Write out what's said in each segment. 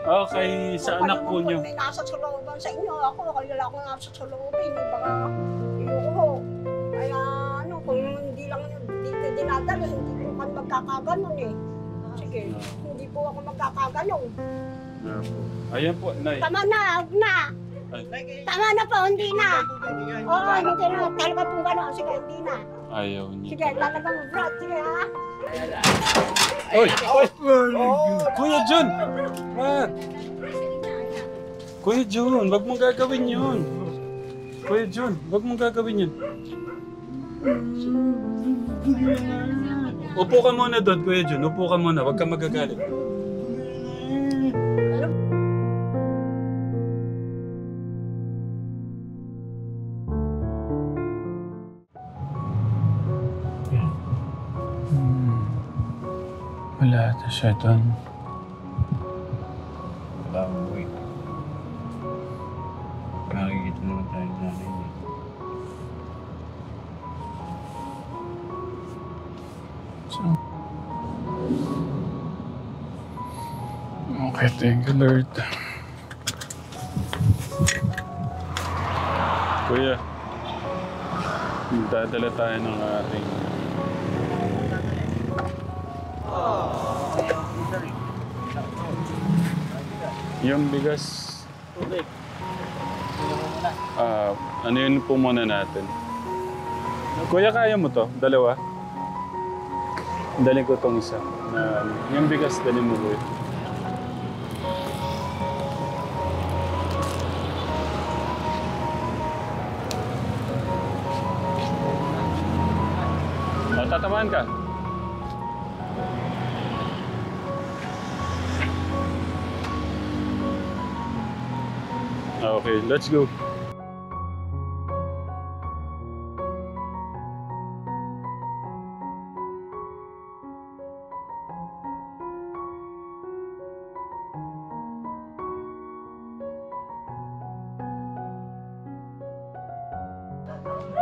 Okay, sa anak po niyo. May nasa sulooban sa inyo. Ako, kaya lang ako nasa suluobin. Baka, ko. Kaya, ano, kung hindi lang dito dinadala, hindi po kami magkakaganon eh. Sige, hindi po ako magkakaganon. Ayan po, Nay. Tama na, huwag na. Tama na po, hindi na. Oo, hindi na. Talaga po gano'n. Sige, hindi na. Ayaw niya. Sige, talagang brat. Sige, ha? Oy! Oy! Kuya Jun! Man! Kuya Jun, wag mong gagawin yun. Kuya Jun, wag mong gagawin yun. Upo ka muna doon, Kuya Jun. Upo ka muna, wag ka magagalit. Wala ata siya doon. Wala akong buhay. Nakikita naman tayo ng nanay niya. So, okay, thank you, Lord. Kuya, dadala tayo ng ating... Yung bigas... ano yun po muna natin? Kuya, kaya mo to? Dalawa? Dali ko tong isa. Yung bigas, dali mo kuya. Tatamaan ka. Okay, let's go.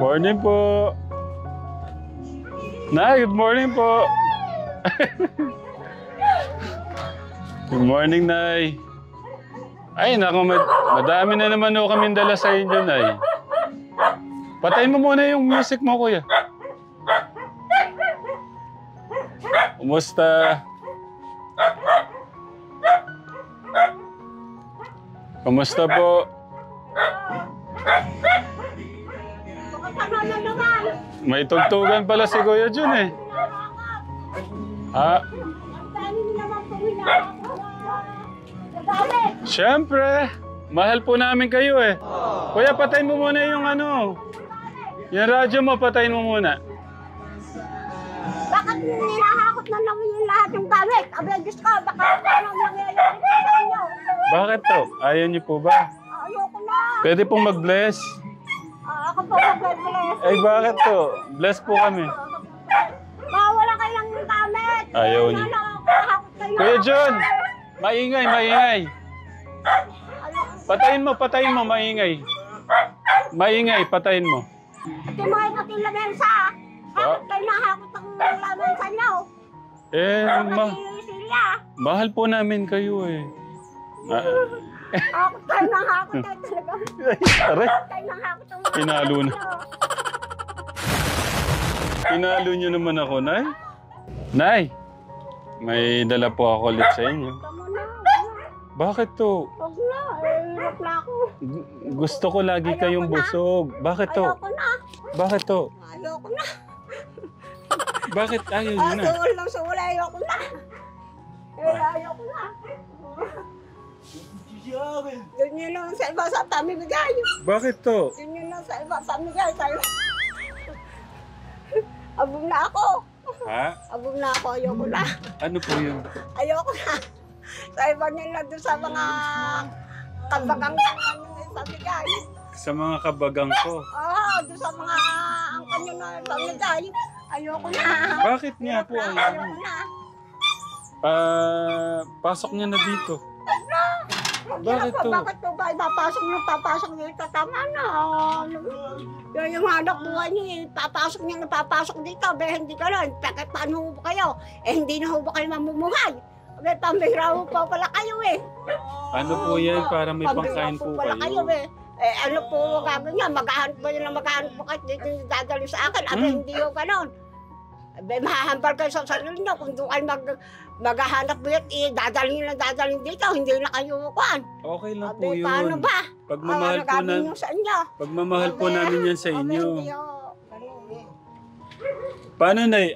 Morning po. Nay, good morning po. Good morning, Nay. Ay, naku, madami na naman o kaming dala sa inyo, Nay. Patayin mo muna yung music mo, Kuya. Kumusta? Kumusta po? May tugtugan pala si Kuya Jun eh. Ha? Siyempre, mahal po namin kayo eh. Kuya, patayin mo muna yung ano. Yung radyo mo, patayin mo muna. Bakit nilahakot na lang yung lahat yung gamit? Abay, Diyos ko, baka parang nangyayari sa inyo. Bakit to? Ayaw niyo po ba? Ayoko na. Pwede pong mag-bless. Ako po mag-bless. Ay, bakit to? Bless po kami. Wala kayong gamit. Ayaw niyo. Kuya John, maingay, maingay. Patayin mo, maingay. Maingay, patayin mo. At yung mga ipating lamesa, hakot kayo na hakot ang lamesa niyo. Mahal po namin kayo eh. Hakot kayo na hakot kayo talaga. Aray, Hakot kayo na hakot ang pinalo na. Pinalo niyo naman ako, Nay. Nay, may dala po ako ulit sa inyo. Tama na. Bakit to? Huwag na. Hirap na ako. Gusto ko lagi kayong busog. Bakit to? Ayoko na. Bakit to? Ayoko na. Bakit ayaw niyo na? Suwal lang suwal. Ayoko na. Ayoko na. Yun yun lang sa iba sa pamigay. Bakit to? Yun yun lang sa iba sa pamigay. Abog na ako. Ha? Abog na ako. Ayoko na. Ano po yun? Ayoko na. Sa iba nila doon sa mga kabagang sa bigay. Sa mga kabagang ko. Oo, doon sa mga ang kanyo na sa bigay. Ayoko na. Bakit niya po ayaw Ayoko niyo? na. Pasok niya na dito. Bakit to? Bakit po ba papasok dito? Tama na. Yung anak buhay niyo, papasok dito. Be, hindi ka lang. Paano ho ba kayo? Hindi na ho ba kayo mamumuhay? May pambihira po pala kayo eh. Ano po yan para may Pambihira pangkain po pala kayo? eh. Eh, ano po gagawin niya? Maghahanap ba yun na maghahanap po kahit dito yung dadali sa akin? Abi, hindi yung ganon. Abi, mahahambal kayo sa sarili niyo. Kung doon kayo maghahanap po yun, dadalhin dito. Hindi na kayo kuhan. Okay lang po Abi, yun. paano ba? Pagmamahal po Gagawin na, niyo sa inyo. pagmamahal po Abi, namin yan sa abi, inyo. hindi, oh. Ganun eh. Paano, Nay?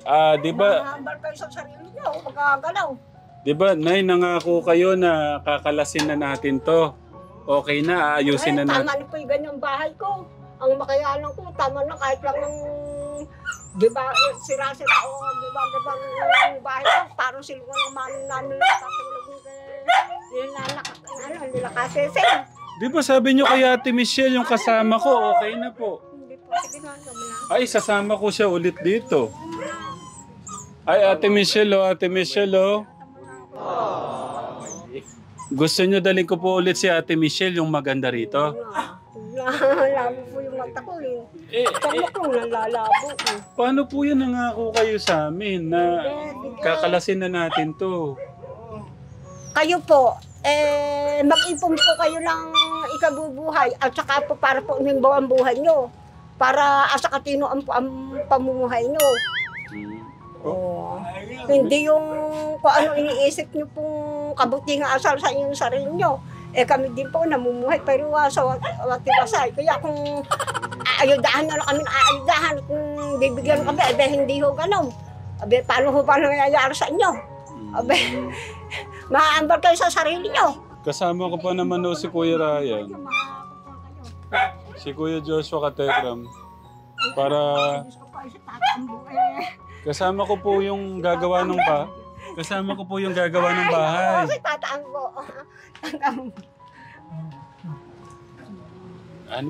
Di ba, Mahahambal kayo sa sarili niyo. Magagalaw. di ba, Nay, nangako kayo na kakalasin na natin to. Okay na, aayusin na natin. Tama na po yung ganyang bahay ko. Ang makayanan ko, tama na kahit lang ng, di ba, sira-sira o, di ba, yung bahay ko, parang sila ng namin tatulog nila kaseseng. Di ba sabi nyo kay Ate Michelle, yung kasama ko, okay na po. Hindi po, sige na, Ay, sasama ko siya ulit dito. Ay, Ate Michelle, Ate Michelle, Gusto nyo dalhin ko po ulit si Ate Michelle, yung maganda rito? Labo po yung mata ko eh. Tama ko, nalalabo ko. Paano po yan nangako kayo sa amin na kakalasin na natin to? Kayo po, mag-ipon po kayo ng ikabubuhay at saka po para po umimbaw ang buhay nyo. Para asa katino ang pamumuhay nyo. Oh. Hindi yung kung ano iniisip nyo pong kabuting asal sa inyong sarili nyo. Eh kami din po namumuhay pero sa watiwasay. Kaya kung aayudahan na lang kami aayudahan, kung bibigyan kami, hindi ho ganun. Abe, paano ho ba nangyayari sa inyo? Abe, maaambar kayo sa sarili nyo. Kasama ko pa naman si Kuya Ryan. Si Kuya Joshua Katekram. Para kasama ko po yung gagawa ng kasama ko po yung gagawa ng bahay. Kasi tataan ko.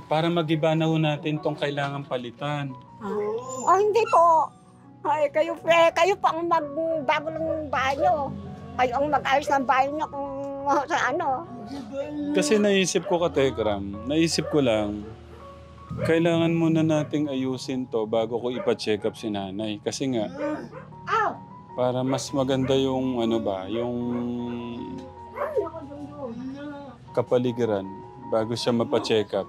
Para mag-iba na ho natin tong kailangan palitan. Oh, hindi po. Ay, kayo pa ang magbago ng bahay nyo. Kayo ang mag-ayos ng bahay nyo kung sa ano. Kasi naisip ko Katekram, naisip ko lang, kailangan muna nating ayusin to bago ko ipa-check up si nanay. Kasi nga, para mas maganda yung yung kapaligiran bago siya mapa-check up.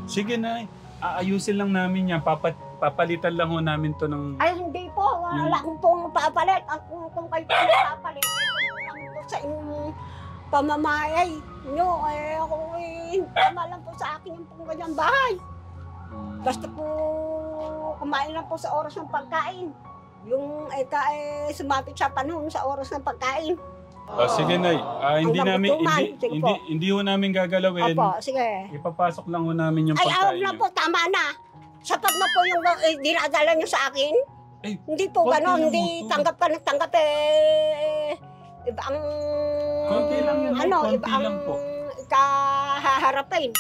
Sige nay, aayusin lang namin yan. Papalitan lang ho namin to ng... Ay, hindi po. Wala akong pong papalit. Kung kayo po papalit, lang po sa inyong pamamayay nyo. Ako tama lang po sa akin yung pong ganyang bahay. Basta po kumain lang po sa oras ng pagkain. Yung sumapit sa panahon sa oras ng pagkain. Sige nay, hindi ho namin gagalawin. Opo, sige. Ipapasok lang ho namin yung Ay, pagkain na nyo. po, tama na. Sapat na po yung dinadala nyo sa akin. Ay, Hindi po konti gano'n, lang hindi po to. tanggap ka ng tanggap iba ang... Konti lang yun, konti iba ang lang po. ikahaharapin.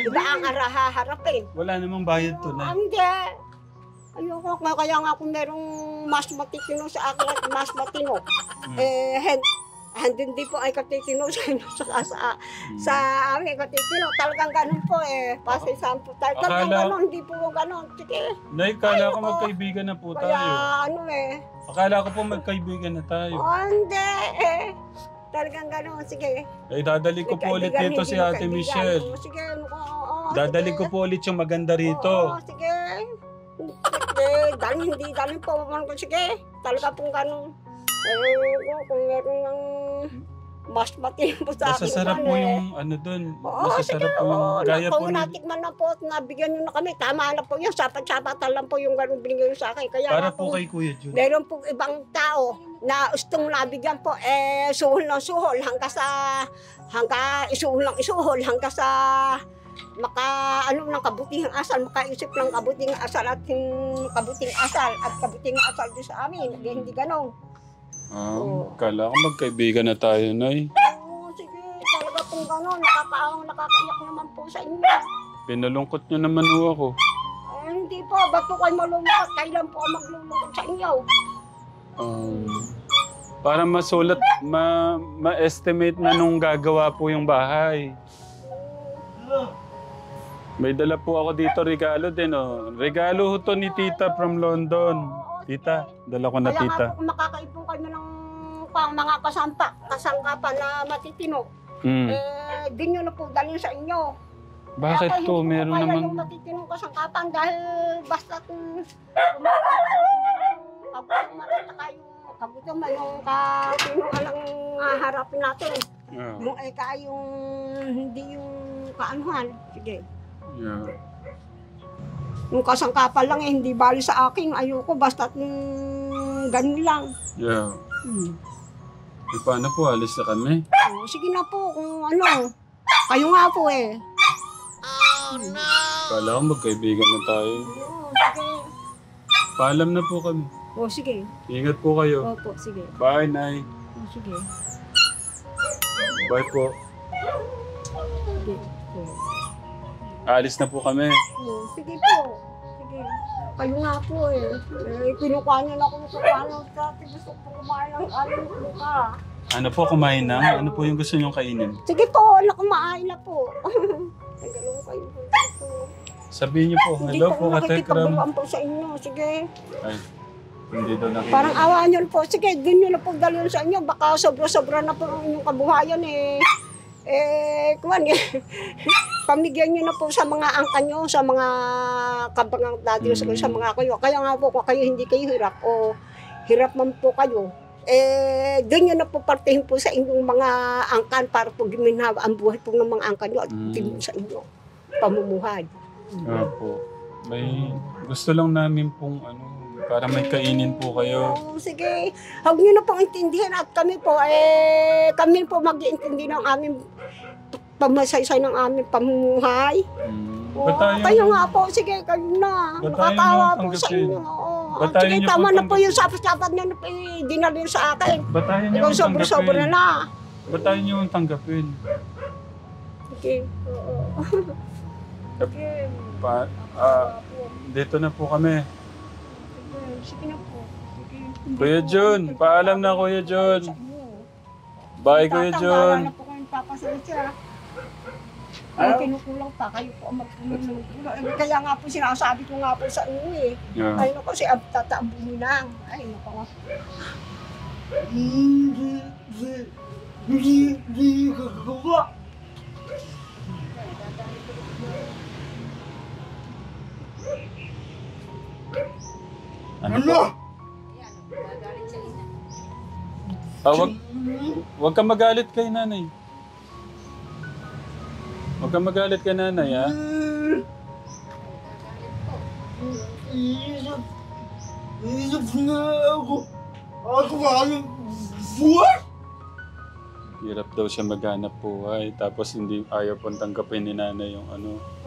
Iba ang haharapin. Wala namang bayad to na. Hindi. Ayoko, kaya nga kung merong mas matitino sa akin at mas matino, hindi po ay katitino sa inyo sa amin katitino. Talagang ganun po Pasisahan po tayo. Talagang ganun, hindi po ganun. Sige. Nay, kala ko magkaibigan na po tayo. Kaya Akala ko po magkaibigan na tayo. hindi Talagang ganun, sige. Ay, dadali ko po ulit dito si Ate Michelle. Sige, Dadali ko po ulit yung maganda rito. Sige. Sige, dahil po. Sige, talaga pong ganun. Kung meron ng mas matino po sa akin. Masasarap po yung doon. Masasarap po yung gaya po Kung natikman na po at nabigyan nyo na kami, tama na po yun. Sapat-sapatan lang po yung ganun binigay nyo sa akin. Kaya para po kay Kuya Jun. meron po ibang tao na gustong nabigyan po, suhol ng suhol hanggang isuhol ng isuhol hanggang sa ng kabutihang asal, makaisip ng kabutihang asal at kabutihang asal at kabutihang asal din sa amin. Hindi ganon. Kala ko magkaibigan na tayo, Nay. Sige, talaga pong ganon. Nakakaiyak naman po sa inyo. Pinalungkot nyo naman ho ako. Hindi po, ba't po kayo malulungkot? Kailan po ang maglulungkot sa inyo? Para masulat, ma-estimate na nung gagawa po yung bahay. May dala po ako dito regalo din, Regalo ho to ni Tita from London. Tita, dala ko na Kaya Tita. nga po kung makakaipon kayo ng pa ang mga kasangkapan na matitino. Mm. Di nyo na po dalhin sa inyo. Bakit Kaya to? hindi Meron ko kaya naman... yung matitinong kasangkapan dahil basta kung makita kayo, kabuto man yung katinuan ang harapin natin. Yeah. Yung eka yung hindi yung kaanuhan. Sige. Yeah. Yung kasangkapan lang hindi bali sa akin. Ayoko basta ganun lang. Yeah. E, paano po? Alis na kami? Sige na po kung ano. Kayo nga po eh. Kala ko magkaibigan na tayo. Sige. Paalam na po kami. Sige. Ingat po kayo. Opo, sige. Bye, Nay. Sige. Bye po. Sige. Alis na po kami. Sige po. Sige. Kayo nga po eh. Kinukuha niyo na kung paano dati gusto ko kumain ng aling luka. Ano po, kumain na? Ano po yung gusto niyong kainin? Sige po, kumain na po. Nagalaw kayo po. Sabihin niyo po, Hindi hello po po, Katekram. nakikipagbuwan po sa inyo. Sige. Ay, hindi daw nakikita. Parang awa niyo po. Sige, doon niyo na po dalhin sa inyo. Baka sobra-sobra na po ang inyong kabuhayan eh. Kuwan eh. Pamigyan niyo na po sa mga angka niyo, sa mga kabangang dati sa mga kayo. Kaya nga po, kung kayo hindi kayo hirap o hirap man po kayo, doon nyo na po partihin po sa inyong mga angkan para po giminhawa ang buhay po ng mga angkan nyo at sa inyo pamumuhay. Opo. May gusto lang namin pong para may kainin po kayo. Sige, huwag nyo na pong intindihan at kami po mag-iintindi ng aming pamasaysay ng aming pamumuhay. Kayo nga po, sige, kayo na. Nakatawa po sa inyo. Sige, tama na po yung sapat-sapat na dinali sa akin. Batayan niyo Ikaw yung sobra-sobra tanggapin. na. Batayan niyo yung tanggapin. Okay, oo. Okay. Dito na po kami. Sige na po. Sige. Kuya Jun, paalam na Kuya Jun. Bye Kuya Jun. Wala na po kayong papasensya. Ang kinukulang pa, kayo po ang magkulang. Kaya nga po sinasabi ko nga po sa inyo eh. Yeah. Ay naku, si tataambuni lang. Ay naku. Hindi kagawa. Ano po? Wag kang magalit kay nanay. Huwag kang magalit kay nanay, ha? Iisip na ako. Ako maraming buhay. Hirap daw siya maghanap buhay. Tapos hindi ayaw pong tanggapin ni nanay yung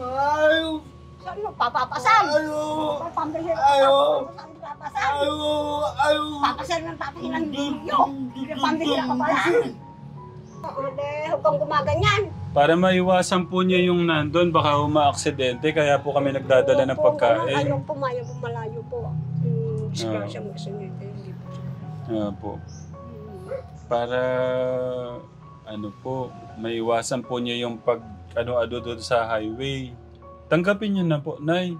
Ayaw. Saan mo papapasal? Ayaw. Papambihira. Ayaw. Saan papasal? Ayaw. Papasal ng papahilang bilyo. Pambihira ka pala. Huwag kang gumaganyan. Para maiwasan po niya yung nandun, baka uma-aksidente, kaya po kami nagdadala ng pagkain. Ayaw pumayo po, malayo po. Disgrasya mo sa inyo. Hindi po. Po. Para maiwasan po niya yung pag doon sa highway. Tanggapin niyo na po, Nay.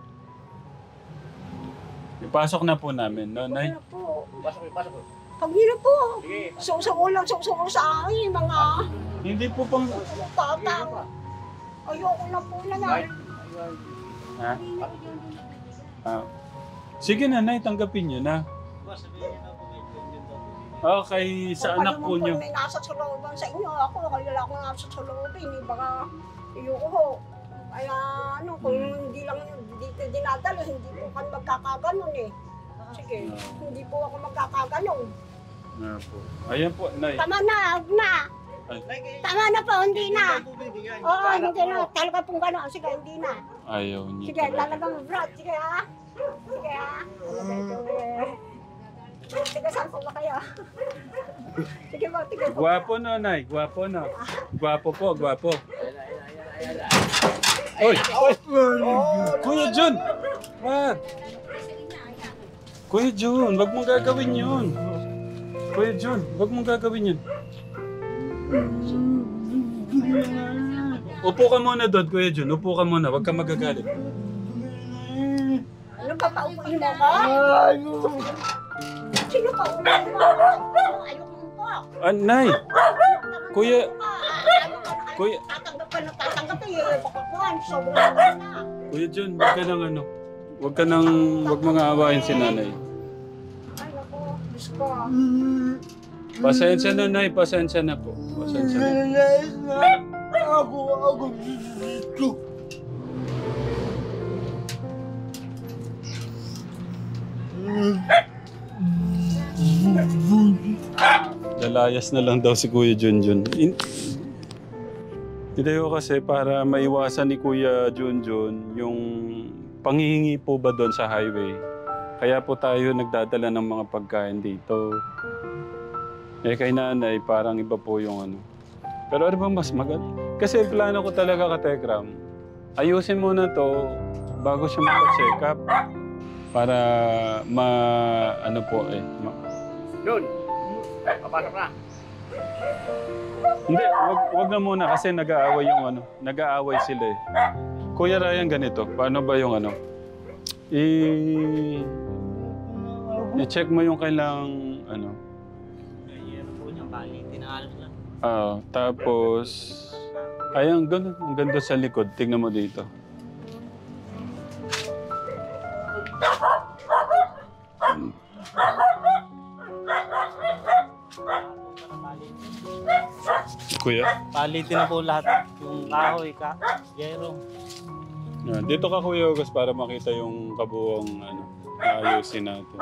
Ipasok na po namin, no, Nay? Pasok po. Pag nila po. Susuulang sa akin, mga Hindi po pang... tatang. Ayoko na po na yan. Ha? Sige na, Nay, tanggapin niyo na. Okay, sa anak po niyo. Kung may nasa sulooban sa inyo, ako, kaya ako nasa suluobin. Baka ayoko ho. Kaya kung hindi lang dito dinadala, hindi po kami magkakaganon eh. Sige, hindi po ako magkakaganon. Po. Ayan po, Nay. Tama na, huwag na. Tama na po, hindi na. Oo, hindi na. Talaga pong gano'n. Sige, hindi na. Ayaw niya. Sige, talagang brat. Sige ha. Sige ha. Sige, saan po ba kayo? Sige po, sige po. Gwapo no, Nay. Gwapo no. Gwapo po, gwapo. Oy! Oy! Kuya Jun! What? Kuya Jun, wag mong gagawin yun. Kuya Jun, wag mong gagawin yun. Upo ka muna doon, Kuya Jun. Upo ka muna, wag ka magagalit. Ano ba paupuin mo ko? Sino paupuin mo? Ayoko mo po. Nay! Kuya! Kuya! Tatanggapin, baka kuhan, sobrang na. Kuya John, wag ka nang ano. Wag mga awayin si nanay. Ay, naku, Diyos ko. Pasensya na, Nay. Pasensya na po. Pasensya na. Nais na ako dito. Lalayas na lang daw si Kuya Junjun. Hindi ko kasi para maiwasan ni Kuya Junjun yung panghihingi po ba doon sa highway. Kaya po tayo nagdadala ng mga pagkain dito. Eh kay nanay, parang iba po yung ano. Pero ano ba mas maganda? Kasi plano ko talaga ka-Tekram. Ayusin muna to bago siya maka-check up. Para ano po eh. Yun! Papasok na! Hindi, wag na muna kasi nag-aaway yung ano. Nag-aaway sila eh. Kuya Ryan, ganito. Paano ba yung ano? I-check mo yung kailangang ano. Tapos ayun, ang ganda sa likod. Tignan mo dito. Kuya? Palitin na po lahat. Yung kahoy, gero. Yan. Dito ka Kuya August para makita yung kabuong ano, ayusin natin.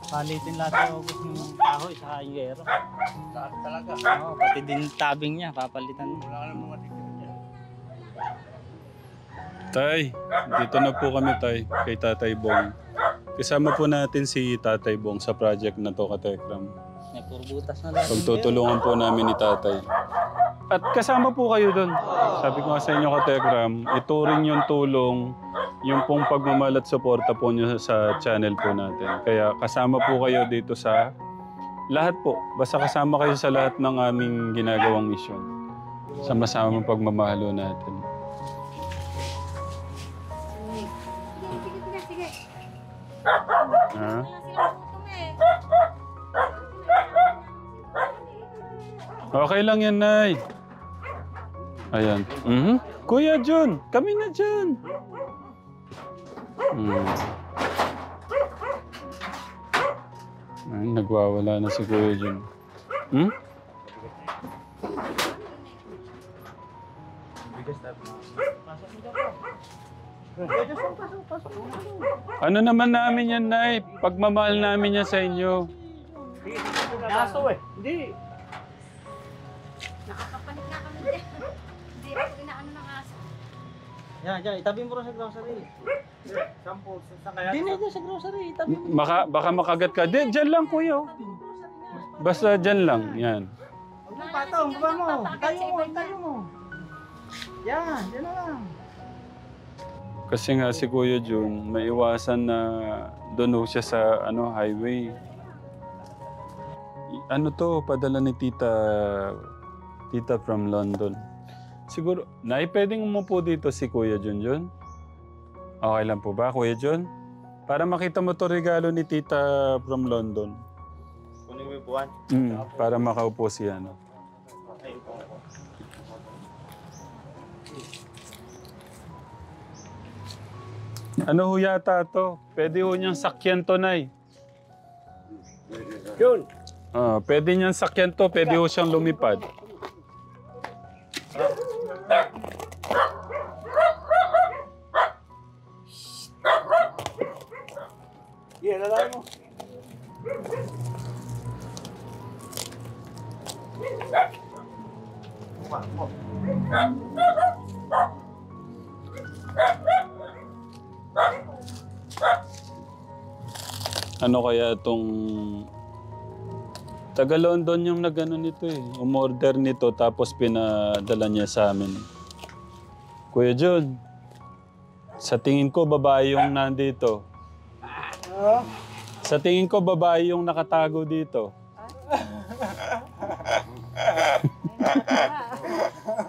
Palitin lahat yung ubos ng kahoy sa yung gero. Lahat talaga. Oo, pati din tabing niya, papalitan niya. Wala ka naman matitira dyan. Tay, dito na po kami tay, kay Tatay Bong. Kasama po natin si Tatay Bong sa project na to ka-Tekram. May puro butas na lahat. Pagtutulungan po namin ni Tatay. At kasama po kayo doon. Sabi ko nga sa inyo ka-Tekram, ituring yung tulong, yung pong pagmamahal at suporta po nyo sa channel po natin. Kaya kasama po kayo dito sa lahat po. Basta kasama kayo sa lahat ng aming ginagawang misyon. Sama-sama pagmamahalo natin. Sige. Ha? Okay lang yan, Nay. Ayan. Kuya John, kami na dyan. Ay, nagwawala na si Kuya John. Ano naman namin yan, Nay? Pagmamahal namin yan sa inyo. Aso eh! Hindi! Nakakapanik na kami dyan. Hindi ako inaano ng aso. Yan, itabi mo rin sa grocery. Hindi na sa grocery, itabi mo. Baka makagat ka. Diyan lang, Kuya. Basta diyan lang. Yan. Huwag mo patong, baba mo. Tayo mo. Yan, yan na lang. Kasi nga si Kuya Jun, may iwasan na doon siya sa highway. Ano to, padala ni Tita from London. Siguro, Nay, pwedeng umupo dito si Kuya Junjun? Okay lang po ba, Kuya Jun? Para makita mo to regalo ni Tita from London. Kunin mo yung buwan. Para makaupo siya, no? Ano ho yata to? Pwede ho niyang sakyan to, Nay. Yun! Pwede niyang sakyan to, pwede ho siyang lumipad. Yeah, lalaki mo. Ano kaya itong... Taga London yung nagano nito eh. Umorder nito tapos pinadala niya sa amin. Kuya John, sa tingin ko babae yung nandito. Sa tingin ko babae yung nakatago dito.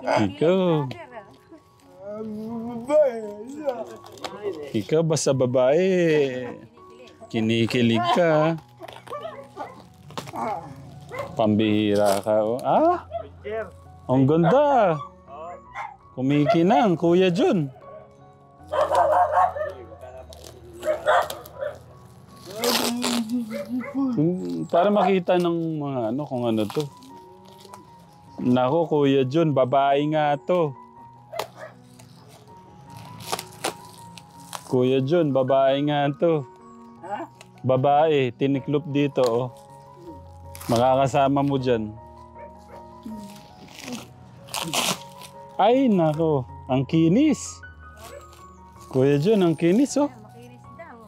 Ikaw. Ikaw basta babae. Kinikilig ka. Pambihira ka, oh. Ah, Picture. ang ganda. Oo. Kumikinang, Kuya Jun. Para makita ng mga ano kung ano to. Nako, Kuya Jun, babae nga to. Kuya Jun, babae nga to. Babae, tiniklop dito, oh. Makakasama mo dyan. Ay, nako, ang kinis. Kuya Jun, ang kinis, oh. Makinis daw.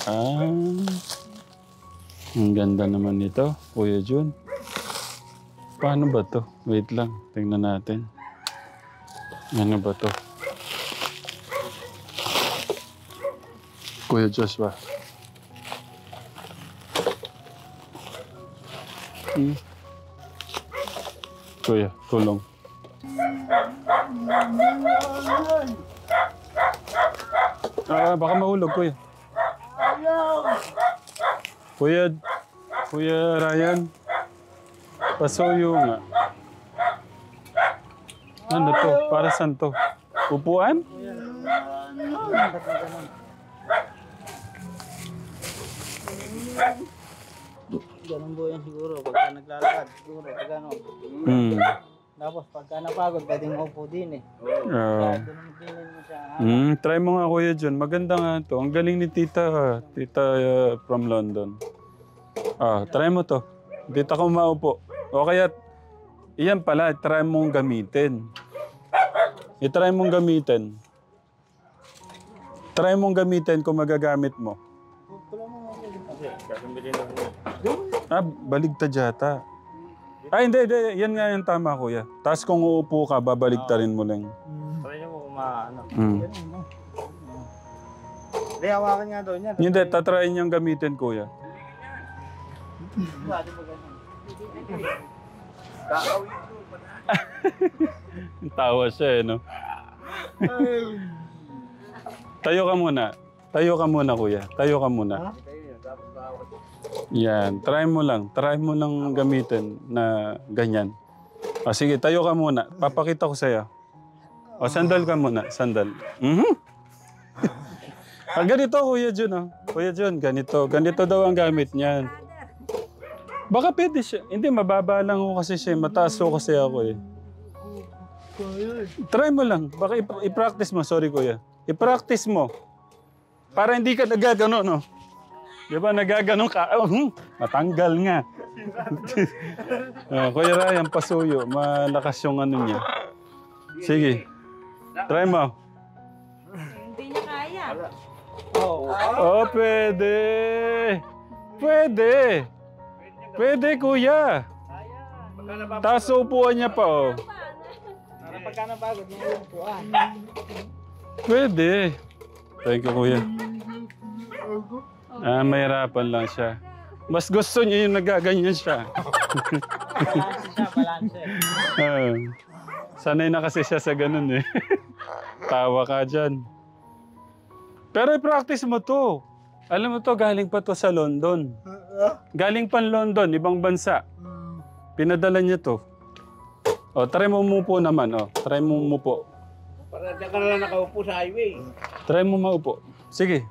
Ah, ang ganda naman nito, Kuya Jun. Paano ba to? Wait lang, tingnan natin. Ano ba to? Kuya Joshua. Kuya, tulong. Baka mahulog, Kuya. Kuya Ryan, pasuyo nga. Ano to? Para saan to? Upuan? Ganun po yan siguro. Pagka naglalakad, siguro. Pag ano. Tapos pagka napagod, pwedeng maupo din eh. Dunumdinin mo siya. Try mo nga, Kuya John. Maganda nga to. Ang galing ni Tita. Tita from London. Try mo to. Dito ka maupo. O kaya, iyan pala, try mong gamitin. I-try mong gamitin. Try mong gamitin kung magagamit mo. Kasi, kasambili na mo. Baligtad yata. Hindi. Yan nga yung tama, Kuya. Tapos kung uupo ka, babaligtarin mo lang. Try nyo mo kung maano. Hindi, hawakan nga daw niya. Hindi, tatry niyang gamitin, Kuya. Pwede ba ganun? Tawa siya, no? Tayo ka muna. Tayo ka muna, Kuya. Tayo ka muna. Yan. Try mo lang. Try mo lang gamitin na ganyan. Sige, tayo ka muna. Papakita ko sa'yo. Sandal ka muna. Sandal. Ganito, Kuya Jun. Kuya Jun, ganito. Ganito daw ang gamit niyan. Baka pwede siya. Hindi, mababa lang ako kasi siya. Mataas ko kasi ako eh. Try mo lang. Baka i-practice mo. Sorry, Kuya. I-practice mo. Para hindi ka nagagano, no? Di ba nagagano ka? Matanggal nga. Kuya Ryan, pasuyo. Malakas yung ano niya. Sige. Try mo. Hindi niya kaya. Pwede. Pwede. Pwede, Kuya. Tapos upuan niya pa, oh. Para pagka napagod, may upuan. Pwede. Thank you, Kuya. Mahirapan lang siya. Mas gusto niya yung nagaganyan siya. Balanse siya, balanse. Sanay na kasi siya sa ganun eh. Tawa ka dyan. Pero i-practice mo to. Alam mo to, galing pa to sa London. Galing pa London, ibang bansa. Pinadala niya to. Try mo umupo naman. Try mo umupo. Para di ka na nakaupo sa highway. Try mo maupo. Sige.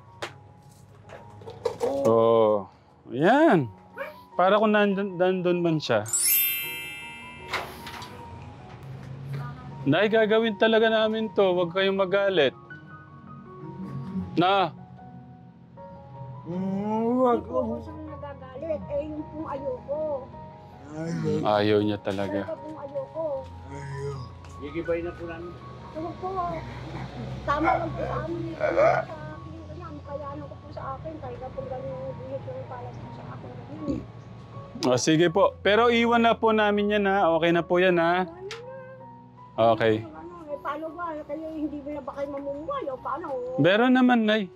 Yan. Para kung nandun man siya. Nay, gagawin talaga namin to. Huwag kayong magalit. Na. Huwag ko siyang nagagalit. Yung pong ayoko. Ayaw niya talaga. Talaga pong ayoko. Gigibay na po namin. Huwag ko. Tama lang po sa amin. Sa kilinto niya, makayanan ko po sa akin. Talaga pong ganyan buhit yung palas sa akin. Sige po. Pero iwan na po namin yan ha. Okay na po yan ha. Okay. Paano ba? Kayo hindi ba na ba kayo mamumuhay? O paano? Meron naman, Nay.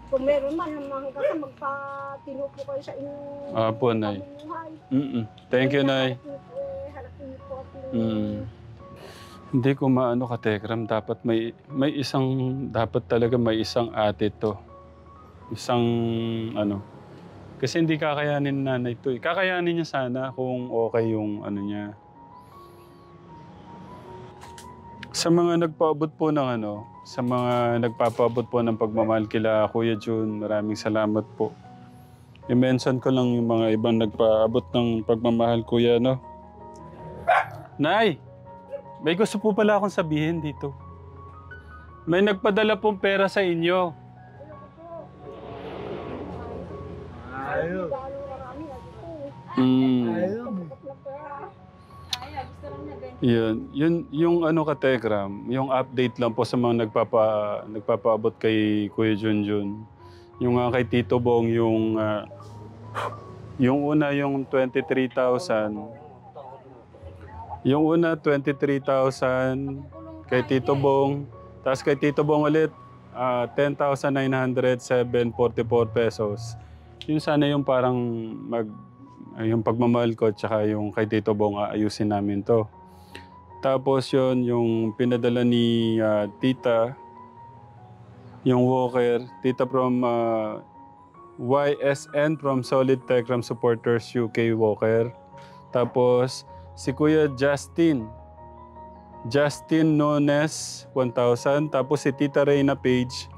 Kung meron man, hanggang sa magpatino po kayo sa inyong Opo, Nay. pamumuhay. Thank you, Nay. Harap niyo po at Hindi ko maano ka, Tekram. Dapat may isang, dapat talaga may isang ate to. Isang ano. Kasi hindi kakayanin nanay to eh. Kakayanin niya sana kung okay yung ano niya. Sa mga nagpaabot po ng ano, sa mga nagpapaabot po ng pagmamahal kila Kuya Jun, maraming salamat po. I-mention ko lang yung mga ibang nagpaabot ng pagmamahal, Kuya, no? Nay! May gusto po pala akong sabihin dito. May nagpadala pong pera sa inyo. Ayaw. Mm. Kaya, gusto lang niya ganyan. Yun, yung ano ka Tekram, yung update lang po sa mga nagpapaabot kay Kuya Junjun. Yung kay Tito Bong, yung una yung 23,000. Yung una 23,000 kay Tito Bong. Tapos kay Tito Bong ulit 10,907.44 pesos. Yun sana yung parang yung pagmamahal ko tsaka yung kay Tito Bong ayusin namin to. Tapos yun, yung pinadala ni Tita, yung Walker, Tita from YSN from Solid Tekram Supporters UK Walker. Tapos si Kuya Justin Nones, 1,000. Tapos si Tita Reyna Page,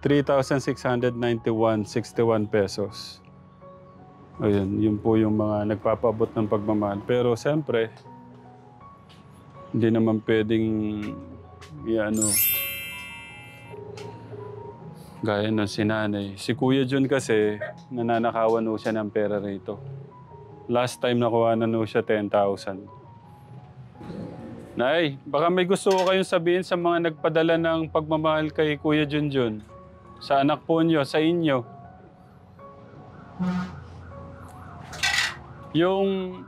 3,691.61 pesos. Ayun, yun po yung mga nagpapaabot ng pagmamahal. Pero siyempre, hindi naman pwedeng gaya ng sinanay. Si Kuya Jun kasi, nananakawan ho siya ng pera rito. Last time nakuha na ho siya 10,000. Nay, baka may gusto ko kayong sabihin sa mga nagpadala ng pagmamahal kay Kuya Junjun. Sa anak po niyo, sa inyo. Yung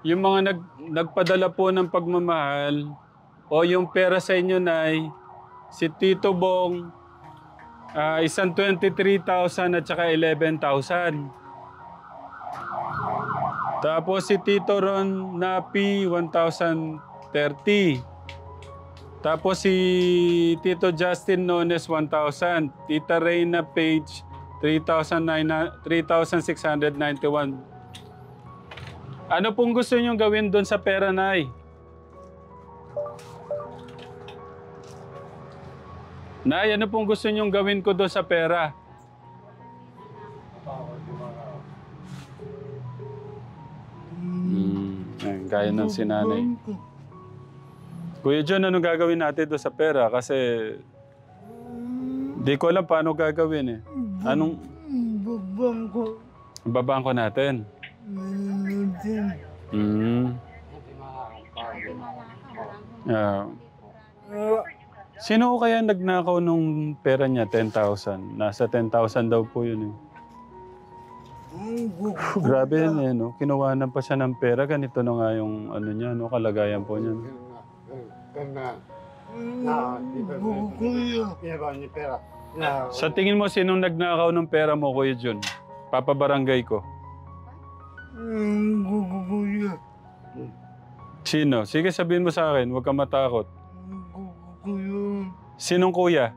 mga nagpadala po ng pagmamahal o yung pera sa inyo, Nay, si Tito Bong, isang 23,000 at saka 11,000. Tapos si Tito Ron Napi, 1,030. Tapos si Tito Justin Nones, 1,000. Tita Reyna Page, 3,691. Ano pong gusto niyong gawin doon sa pera, Nay? Nay, ano pong gusto niyong gawin ko doon sa pera? Gaya ng sinanay. Kuya John, ano gagawin natin doon sa pera? Kasi di ko alam paano gagawin eh. Anong... Babangko. Babangko natin. Sino kaya nagnakaw nung pera niya, 10,000? Nasa 10,000 daw po yun eh. Grabe yan eh, no? Kinuwanan pa siya ng pera. Ganito na nga yung ano niya, no? Kalagayan po niya. Sa tingin mo, sinong nagnakaw ng pera mo, Kuya Jun? Papabarangay ko. Sino? Sige, sabihin mo sa akin. Huwag kang matakot. Sinong kuya?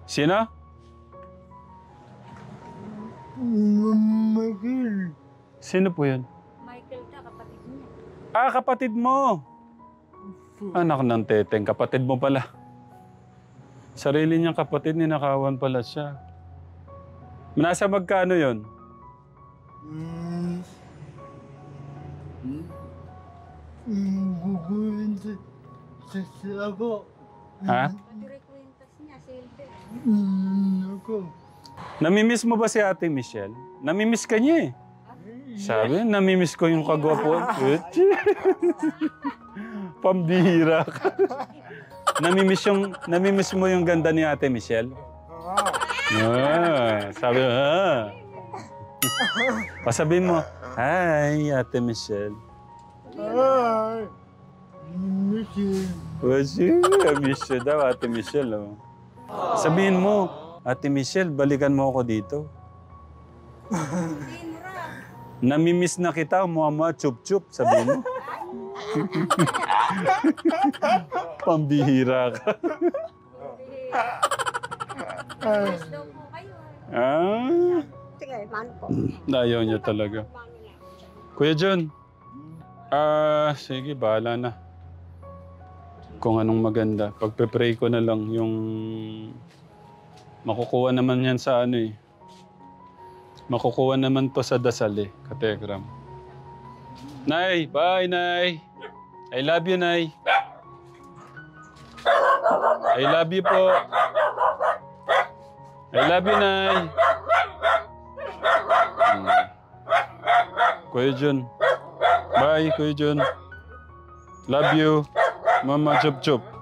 Sino? Sino po yun? Michael ka, kapatid niya. Ah, kapatid mo! Anak ng teteng, kapatid mo pala. Sarili niyang kapatid, ninakawan pala siya. Nasa magkano yun? Ha? Pati rekwintas niya, silver. Namimiss mo ba si Ate Michelle? Namimiss ka niya eh. Sabi, namimiss ko yung kagwapo. Pambihira ka. namimiss mo yung ganda ni Ate Michelle? Sabi, pasabihin mo, hi Ate Michelle. Hi, Michelle. Miss you daw, Ate Michelle. Oh. Sabihin mo, Ate Michelle, balikan mo ako dito. Namimiss na kita, mama, chup-chup, sabihin mo. Pambihira ka. Mas daw po kayo. Ah, Sige, paano po? ayaw niya talaga. Paano na? Kuya John, sige, bahala na. Kung anong maganda. Pagpe-pray ko na lang yung makukuha naman yan sa ano eh. Makukuha naman to sa dasal eh, kategram. Nay, bye Nay. I love you, Nay. I love you po. I love you, Nay. Kuya John. Bye, Kuya John. Love you. Mama Chop Chop.